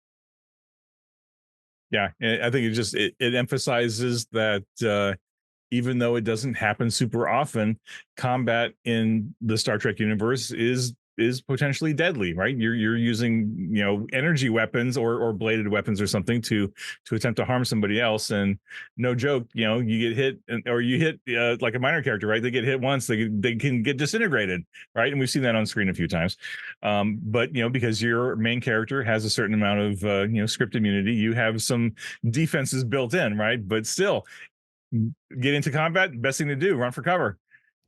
Yeah, I think it emphasizes that even though it doesn't happen super often, combat in the Star Trek universe is potentially deadly, right? You're using energy weapons or bladed weapons or something to attempt to harm somebody else, and no joke, you get hit or you hit like a minor character, right? They get hit once, they can get disintegrated, right? And we've seen that on screen a few times. But because your main character has a certain amount of script immunity, you have some defenses built in, right? But still, get into combat, best thing to do, run for cover.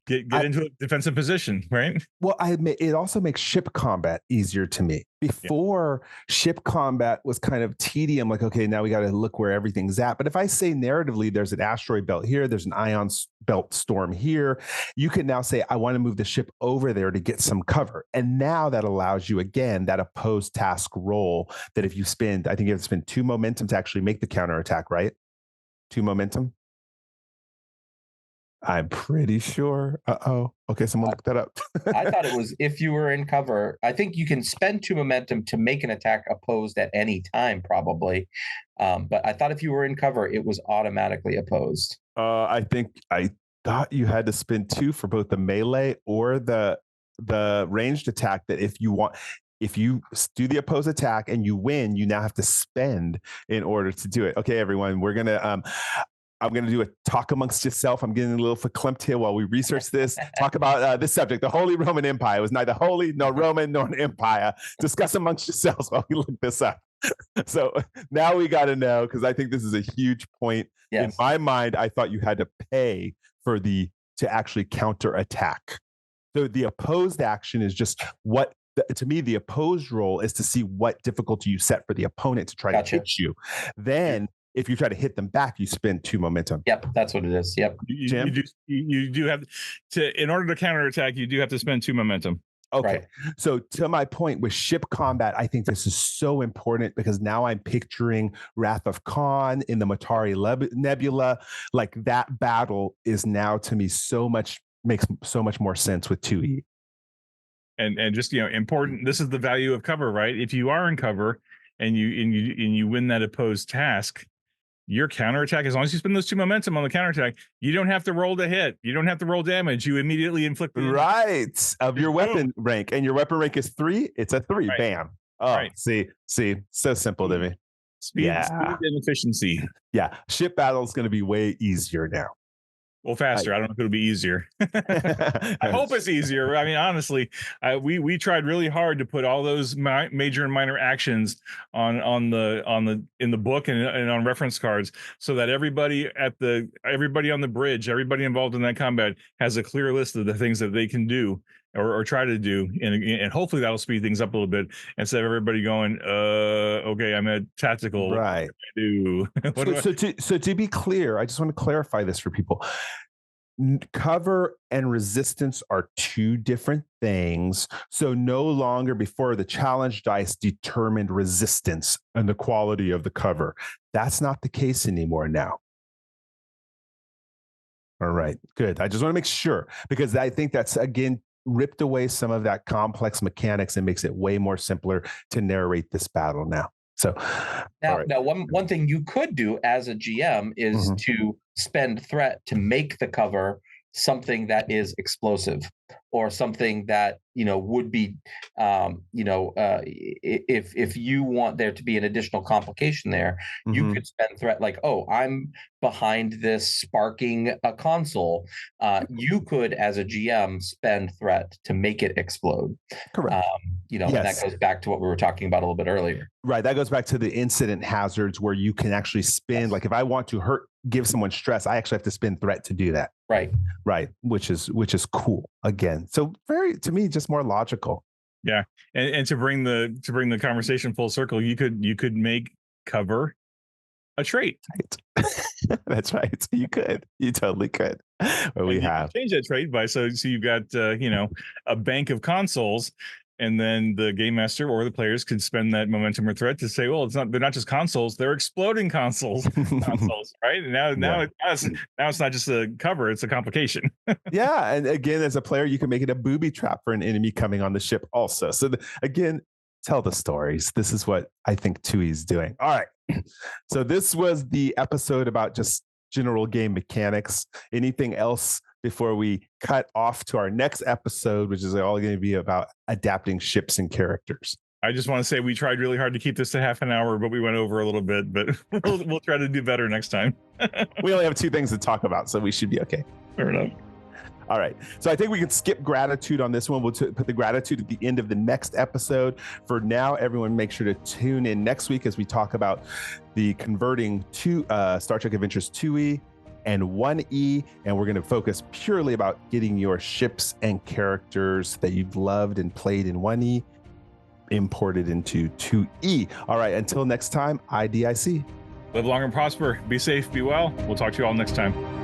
Get into a defensive position, right? Well, it also makes ship combat easier to me. Before, ship combat was kind of tedium, like, okay, now we got to look where everything's at. But if I say narratively, there's an asteroid belt here, there's an ion belt storm here, you can now say, I want to move the ship over there to get some cover. And now that allows you, again, that opposed task roll that if you spend, I think you have to spend 2 momentum to actually make the counterattack, right? 2 momentum. I'm pretty sure. Okay, someone look that up. I thought it was if you were in cover. I think you can spend 2 momentum to make an attack opposed at any time, probably. But I thought if you were in cover, it was automatically opposed. I thought you had to spend 2 for both the melee or the ranged attack. That if you do the opposed attack and you win, you now have to spend in order to do it. Okay, everyone, we're gonna. I'm going to do a talk amongst yourself. I'm getting a little verklempt here while we research this. Talk about this subject, the Holy Roman Empire. It was neither holy, nor Roman, nor an empire. Discuss amongst yourselves while we look this up. So now we got to know, because I think this is a huge point. Yes. In my mind, I thought you had to pay for to actually counter attack. So the opposed action is just to me, the opposed roll is to see what difficulty you set for the opponent to try to hit you. Then, if you try to hit them back, you spend 2 momentum. Yep, that's what it is. Yep. You do have to, in order to counterattack, you do have to spend 2 momentum. Okay. Right. So to my point with ship combat, I think this is so important because now I'm picturing Wrath of Khan in the Matari Nebula. Like that battle is now to me makes so much more sense with 2E. And just important. This is the value of cover, right? If you are in cover and you win that opposed task, your counterattack, as long as you spend those 2 momentum on the counterattack, you don't have to roll to hit. You don't have to roll damage. You immediately inflict the of your weapon rank, and your weapon rank is 3. It's a 3. Right. Bam. Oh, right. See, so simple to me. Speed and efficiency. Yeah, ship battle is going to be way easier now. Well, faster. I don't know if it'll be easier. I hope it's easier. I mean, honestly, we tried really hard to put all those major and minor actions in the book and on reference cards, so that everybody on the bridge, everybody involved in that combat has a clear list of the things that they can do or try to do, and hopefully that'll speed things up a little bit instead of everybody going, okay, I'm at tactical. Right. What do I do? So to be clear, I just want to clarify this for people. Cover and resistance are 2 different things. So no longer before the challenge dice determined resistance and the quality of the cover. That's not the case anymore now. All right, good. I just want to make sure, because I think that's, again, ripped away some of that complex mechanics and makes it way more simpler to narrate this battle now. So now one thing you could do as a GM is to spend threat to make the cover something that is explosive, or something that would be if you want there to be an additional complication there, you could spend threat like, oh, I'm behind this sparking a console. You could, as a GM, spend threat to make it explode. Correct. And that goes back to what we were talking about a little bit earlier. Right. That goes back to the incident hazards where you can actually spend, like if I want to give someone stress, I actually have to spend threat to do that. Right. Which is cool again. So to me, just more logical. Yeah. And to bring the conversation full circle, you could make cover a trait. That's right. You totally could. Well, we have change that trait by so you've got a bank of consoles, and then the game master or the players could spend that momentum or threat to say, well, they're not just consoles, they're exploding consoles, right? And now it's not just a cover, it's a complication. Yeah. And again, as a player, you can make it a booby trap for an enemy coming on the ship also. So again, tell the stories. This is what I think Tui's doing. All right. So this was the episode about just general game mechanics. Anything else before we cut off to our next episode, which is all going to be about adapting ships and characters? I just want to say we tried really hard to keep this to half an hour, but we went over a little bit, but we'll try to do better next time. We only have 2 things to talk about, so we should be okay. Fair enough. All right. So I think we can skip gratitude on this one. We'll put the gratitude at the end of the next episode. For now, everyone make sure to tune in next week as we talk about the converting to Star Trek Adventures 2E and 1E. And we're going to focus purely about getting your ships and characters that you've loved and played in 1E imported into 2E. All right. Until next time, IDIC. Live long and prosper. Be safe. Be well. We'll talk to you all next time.